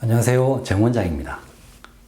안녕하세요. 정원장입니다.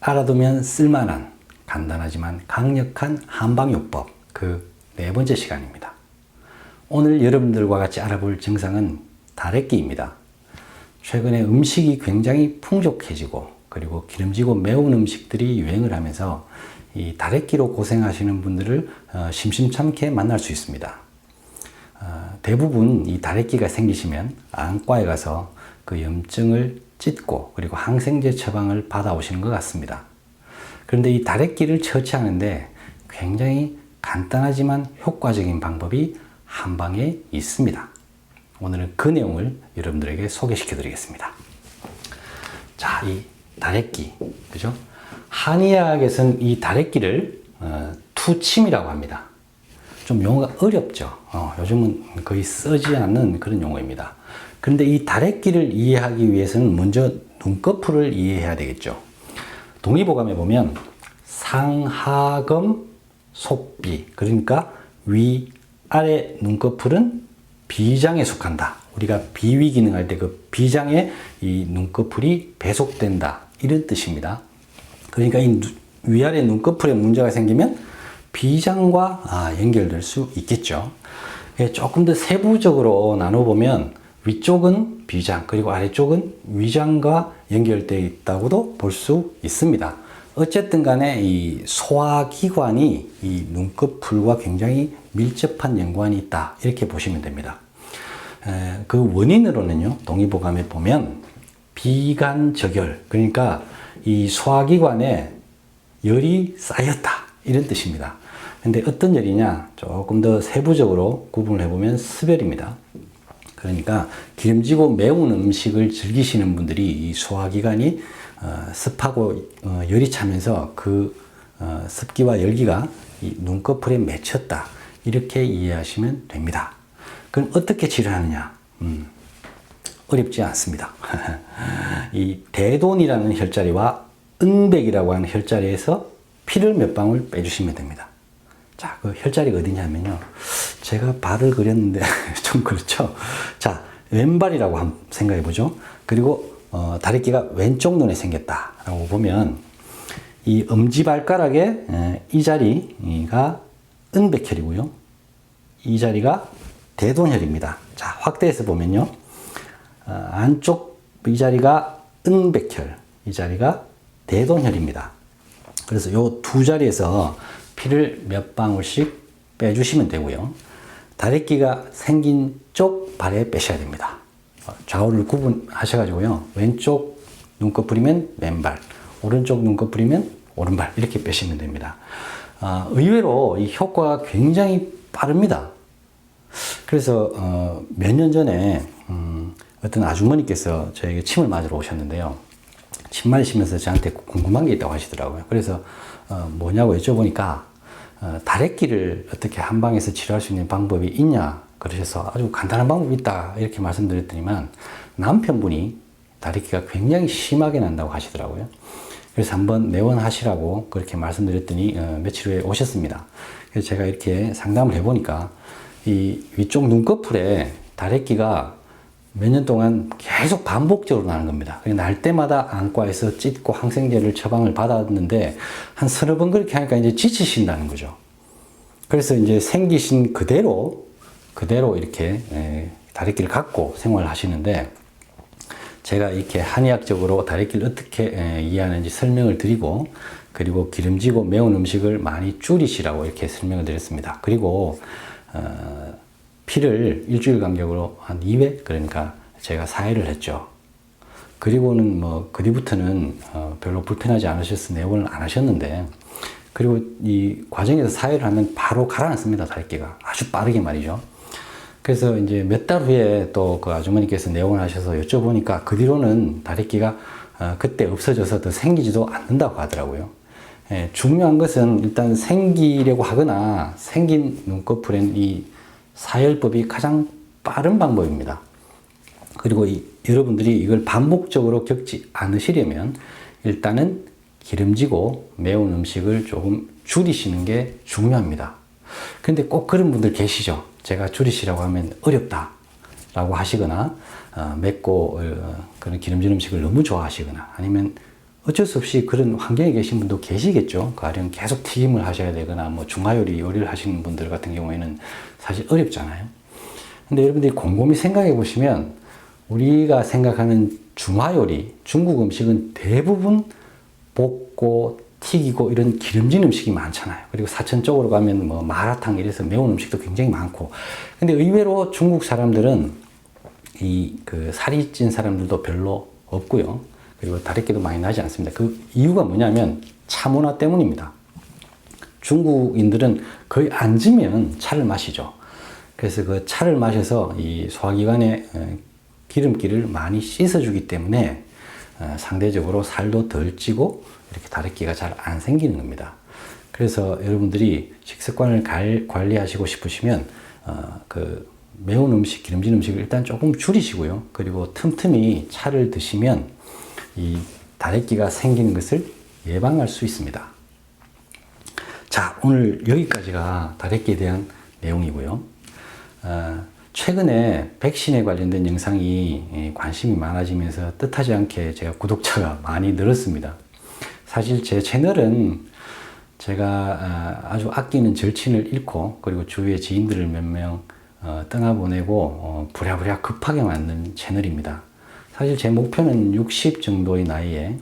알아두면 쓸만한 간단하지만 강력한 한방요법 그 네 번째 시간입니다. 오늘 여러분들과 같이 알아볼 증상은 다래끼입니다. 최근에 음식이 굉장히 풍족해지고 그리고 기름지고 매운 음식들이 유행을 하면서 이 다래끼로 고생하시는 분들을 심심찮게 만날 수 있습니다. 대부분 이 다래끼가 생기시면 안과에 가서 그 염증을 찢고 그리고 항생제 처방을 받아오시는 것 같습니다. 그런데 이 다래끼를 처치하는데 굉장히 간단하지만 효과적인 방법이 한방에 있습니다. 오늘은 그 내용을 여러분들에게 소개시켜 드리겠습니다. 자, 이 다래끼, 그죠? 한의학에서는 이 다래끼를 투침이라고 합니다. 좀 용어가 어렵죠. 요즘은 거의 쓰지 않는 그런 용어입니다. 그런데 이 다래끼를 이해하기 위해서는 먼저 눈꺼풀을 이해해야 되겠죠. 동의보감에 보면 상하검 속비, 그러니까 위, 아래 눈꺼풀은 비장에 속한다. 우리가 비위 기능할 때 그 비장에 이 눈꺼풀이 배속된다. 이런 뜻입니다. 그러니까 이 위아래 눈꺼풀에 문제가 생기면 비장과 연결될 수 있겠죠. 조금 더 세부적으로 나눠보면 위쪽은 비장, 그리고 아래쪽은 위장과 연결되어 있다고도 볼 수 있습니다. 어쨌든 간에 이 소화기관이 이 눈꺼풀과 굉장히 밀접한 연관이 있다. 이렇게 보시면 됩니다. 그 원인으로는요, 동의보감에 보면 비간적열, 그러니까 이 소화기관에 열이 쌓였다. 이런 뜻입니다. 근데 어떤 열이냐? 조금 더 세부적으로 구분을 해보면 습열입니다. 그러니까 기름지고 매운 음식을 즐기시는 분들이 이 소화기관이 습하고 열이 차면서 그 습기와 열기가 이 눈꺼풀에 맺혔다. 이렇게 이해하시면 됩니다. 그럼 어떻게 치료하느냐? 어렵지 않습니다. 이 대돈이라는 혈자리와 은백이라고 하는 혈자리에서 피를 몇 방울 빼주시면 됩니다. 자, 그 혈자리가 어디냐면요. 제가 발을 그렸는데 좀 그렇죠. 자, 왼발이라고 한번 생각해 보죠. 그리고 다래끼가 왼쪽 눈에 생겼다라고 보면 이 엄지발가락의 이 자리가 은백혈이고요. 이 자리가 대돈혈입니다. 자, 확대해서 보면요. 안쪽 이 자리가 은백혈, 이 자리가 대돈혈입니다. 그래서 이 두 자리에서 피를 몇 방울씩 빼주시면 되고요. 다래끼가 생긴 쪽 발에 빼셔야 됩니다. 좌우를 구분하셔가지고요. 왼쪽 눈꺼풀이면 왼발, 오른쪽 눈꺼풀이면 오른발 이렇게 빼시면 됩니다. 의외로 이 효과가 굉장히 빠릅니다. 그래서 몇 년 전에 어떤 아주머니께서 저에게 침을 맞으러 오셨는데요. 침 맞으시면서 저한테 궁금한 게 있다고 하시더라고요. 그래서 뭐냐고 여쭤보니까 다래끼를 어떻게 한방에서 치료할 수 있는 방법이 있냐 그러셔서 아주 간단한 방법이 있다 이렇게 말씀드렸더니만 남편분이 다래끼가 굉장히 심하게 난다고 하시더라고요. 그래서 한번 내원하시라고 그렇게 말씀드렸더니 며칠 후에 오셨습니다. 그래서 제가 이렇게 상담을 해보니까 이 위쪽 눈꺼풀에 다래끼가 몇 년 동안 계속 반복적으로 나는 겁니다. 날 때마다 안과에서 찢고 항생제를 처방을 받았는데 한 서너 번 그렇게 하니까 이제 지치신다는 거죠. 그래서 이제 생기신 그대로 이렇게 다래끼를 갖고 생활을 하시는데 제가 이렇게 한의학적으로 다래끼를 어떻게 이해하는지 설명을 드리고 그리고 기름지고 매운 음식을 많이 줄이시라고 이렇게 설명을 드렸습니다. 그리고 피를 일주일 간격으로 한 2회, 그러니까 제가 4회를 했죠. 그리고는 그 뒤부터는 별로 불편하지 않으셔서 내원을 안 하셨는데, 그리고 이 과정에서 4회를 하면 바로 가라앉습니다, 다래끼가. 아주 빠르게 말이죠. 그래서 이제 몇 달 후에 또 그 아주머니께서 내원을 하셔서 여쭤보니까 그 뒤로는 다래끼가 그때 없어져서 더 생기지도 않는다고 하더라고요. 중요한 것은 일단 생기려고 하거나 생긴 눈꺼풀엔 이 사열법이 가장 빠른 방법입니다. 그리고 여러분들이 이걸 반복적으로 겪지 않으시려면 일단은 기름지고 매운 음식을 조금 줄이시는 게 중요합니다. 근데 꼭 그런 분들 계시죠. 제가 줄이시라고 하면 어렵다. 라고 하시거나 맵고 그런 기름진 음식을 너무 좋아하시거나 아니면 어쩔 수 없이 그런 환경에 계신 분도 계시겠죠. 가령 계속 튀김을 하셔야 되거나 뭐 중화요리 요리를 하시는 분들 같은 경우에는 사실 어렵잖아요. 근데 여러분들이 곰곰이 생각해 보시면 우리가 생각하는 중화요리, 중국 음식은 대부분 볶고 튀기고 이런 기름진 음식이 많잖아요. 그리고 사천 쪽으로 가면 뭐 마라탕 이래서 매운 음식도 굉장히 많고. 근데 의외로 중국 사람들은 그 살이 찐 사람들도 별로 없고요. 그리고 다래끼도 많이 나지 않습니다. 그 이유가 뭐냐면 차 문화 때문입니다. 중국인들은 거의 앉으면 차를 마시죠. 그래서 그 차를 마셔서 이 소화기관에 기름기를 많이 씻어주기 때문에 상대적으로 살도 덜 찌고 이렇게 다래끼가 잘 안 생기는 겁니다. 그래서 여러분들이 식습관을 관리하시고 싶으시면 그 매운 음식, 기름진 음식을 일단 조금 줄이시고요. 그리고 틈틈이 차를 드시면 이 다래끼가 생기는 것을 예방할 수 있습니다. 자, 오늘 여기까지가 다래끼에 대한 내용이고요. 최근에 백신에 관련된 영상이 관심이 많아지면서 뜻하지 않게 제가 구독자가 많이 늘었습니다. 사실 제 채널은 제가 아주 아끼는 절친을 잃고 그리고 주위의 지인들을 몇 명 떠나보내고 부랴부랴 급하게 만든 채널입니다. 사실 제 목표는 60 정도의 나이에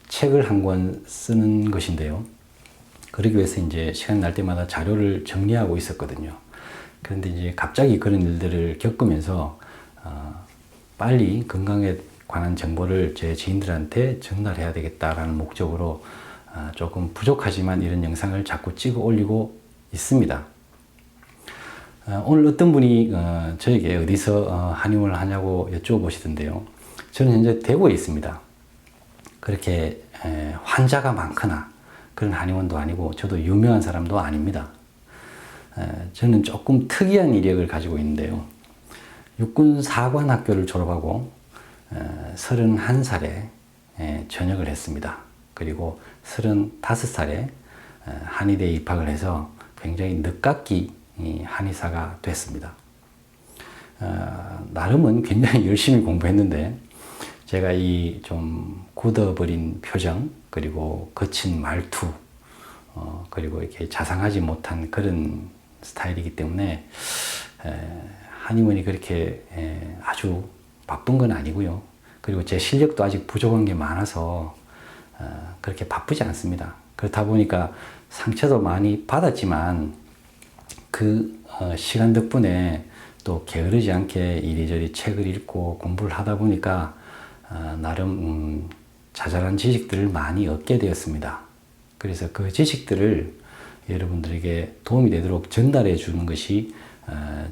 책을 한 권 쓰는 것인데요. 그러기 위해서 이제 시간 날 때마다 자료를 정리하고 있었거든요. 그런데 이제 갑자기 그런 일들을 겪으면서 빨리 건강에 관한 정보를 제 지인들한테 전달해야 되겠다라는 목적으로 조금 부족하지만 이런 영상을 자꾸 찍어 올리고 있습니다. 오늘 어떤 분이 저에게 어디서 한의원을 하냐고 여쭤보시던데요. 저는 현재 대구에 있습니다. 그렇게 환자가 많거나 그런 한의원도 아니고 저도 유명한 사람도 아닙니다. 저는 조금 특이한 이력을 가지고 있는데요. 육군 사관학교를 졸업하고 31살에 전역을 했습니다. 그리고 35살에 한의대에 입학을 해서 굉장히 늦깎이 한의사가 됐습니다. 나름은 굉장히 열심히 공부했는데 제가 이 좀 굳어버린 표정 그리고 거친 말투 그리고 이렇게 자상하지 못한 그런 스타일이기 때문에 한의원이 그렇게 아주 바쁜 건 아니고요. 그리고 제 실력도 아직 부족한 게 많아서 그렇게 바쁘지 않습니다. 그렇다 보니까 상처도 많이 받았지만 그 시간 덕분에 또 게으르지 않게 이리저리 책을 읽고 공부를 하다 보니까 나름 자잘한 지식들을 많이 얻게 되었습니다. 그래서 그 지식들을 여러분들에게 도움이 되도록 전달해 주는 것이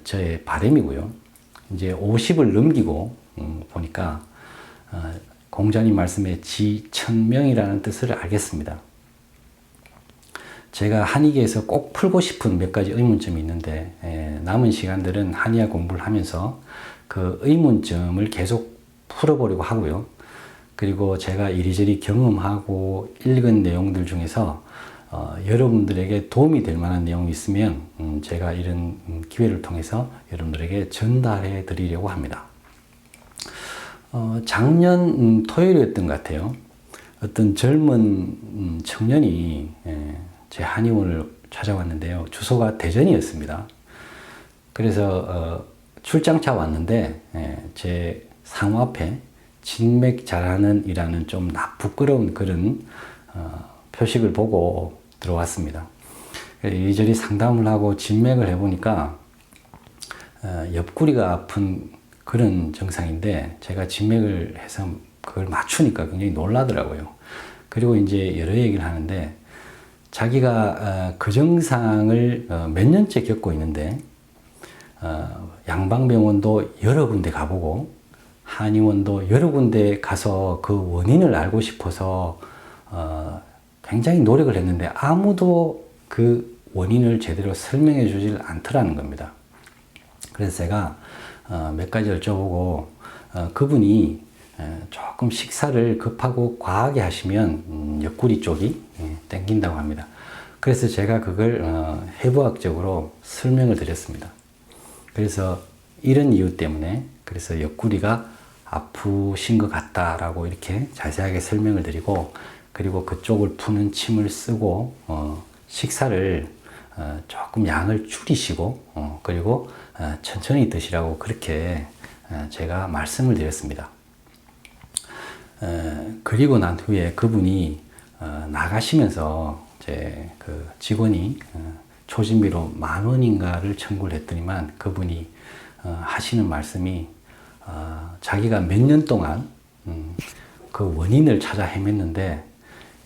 저의 바람이고요. 이제 50을 넘기고 보니까 공자님 말씀에 지천명이라는 뜻을 알겠습니다. 제가 한의계에서 꼭 풀고 싶은 몇 가지 의문점이 있는데 남은 시간들은 한의학 공부를 하면서 그 의문점을 계속 풀어보려고 하고요. 그리고 제가 이리저리 경험하고 읽은 내용들 중에서 여러분들에게 도움이 될 만한 내용이 있으면 제가 이런 기회를 통해서 여러분들에게 전달해 드리려고 합니다. 작년 토요일이었던 것 같아요. 어떤 젊은 청년이 제 한의원을 찾아왔는데요. 주소가 대전이었습니다. 그래서 출장차 왔는데 제 상호 앞에 진맥 잘하는 이라는 좀 부끄러운 그런 표식을 보고 들어왔습니다. 이리저리 상담을 하고 진맥을 해보니까 옆구리가 아픈 그런 증상인데 제가 진맥을 해서 그걸 맞추니까 굉장히 놀라더라고요. 그리고 이제 여러 얘기를 하는데 자기가 그 증상을 몇 년째 겪고 있는데 양방병원도 여러 군데 가보고 한의원도 여러 군데 가서 그 원인을 알고 싶어서 굉장히 노력을 했는데 아무도 그 원인을 제대로 설명해 주질 않더라는 겁니다. 그래서 제가 몇 가지 여쭤보고 그분이 조금 식사를 급하고 과하게 하시면 옆구리 쪽이 땡긴다고 합니다. 그래서 제가 그걸 해부학적으로 설명을 드렸습니다. 그래서 이런 이유 때문에 그래서 옆구리가 아프신 것 같다라고 이렇게 자세하게 설명을 드리고, 그리고 그쪽을 푸는 침을 쓰고 식사를 조금 양을 줄이시고 그리고 천천히 드시라고 그렇게 제가 말씀을 드렸습니다. 그리고 난 후에 그분이 나가시면서 제 그 직원이 초진비로 10,000원인가를 청구를 했더니만 그분이 하시는 말씀이 자기가 몇 년 동안 그 원인을 찾아 헤맸는데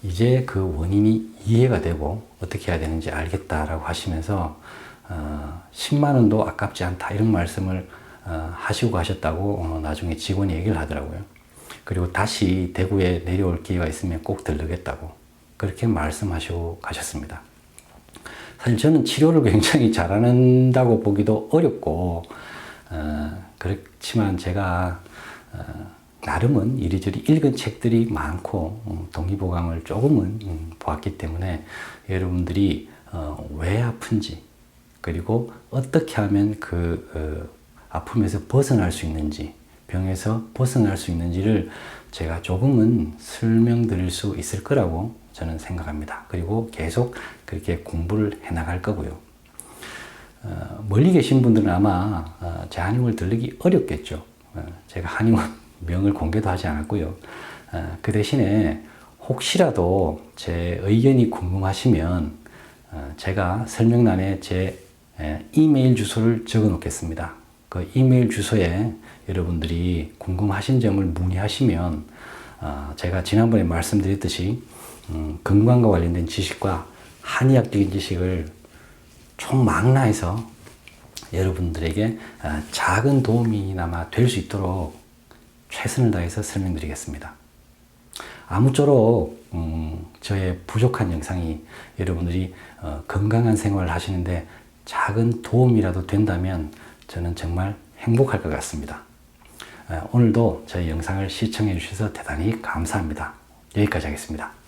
이제 그 원인이 이해가 되고 어떻게 해야 되는지 알겠다라고 하시면서 10만 원도 아깝지 않다 이런 말씀을 하시고 가셨다고 나중에 직원이 얘기를 하더라고요. 그리고 다시 대구에 내려올 기회가 있으면 꼭 들르겠다고 그렇게 말씀하시고 가셨습니다. 사실 저는 치료를 굉장히 잘한다고 보기도 어렵고 그렇지만 제가 나름은 이리저리 읽은 책들이 많고 동의보감을 조금은 보았기 때문에 여러분들이 왜 아픈지 그리고 어떻게 하면 그 아픔에서 벗어날 수 있는지 병에서 벗어날 수 있는지를 제가 조금은 설명드릴 수 있을 거라고 저는 생각합니다. 그리고 계속 그렇게 공부를 해 나갈 거고요. 멀리 계신 분들은 아마 제 한의원을 들르기 어렵겠죠. 제가 한의원 명을 공개도 하지 않았고요. 그 대신에 혹시라도 제 의견이 궁금하시면 제가 설명란에 제 이메일 주소를 적어 놓겠습니다. 그 이메일 주소에 여러분들이 궁금하신 점을 문의하시면 제가 지난번에 말씀드렸듯이 건강과 관련된 지식과 한의학적인 지식을 총망라해서 여러분들에게 작은 도움이나마 될 수 있도록 최선을 다해서 설명드리겠습니다. 아무쪼록 저의 부족한 영상이 여러분들이 건강한 생활을 하시는데 작은 도움이라도 된다면 저는 정말 행복할 것 같습니다. 오늘도 저희 영상을 시청해 주셔서 대단히 감사합니다. 여기까지 하겠습니다.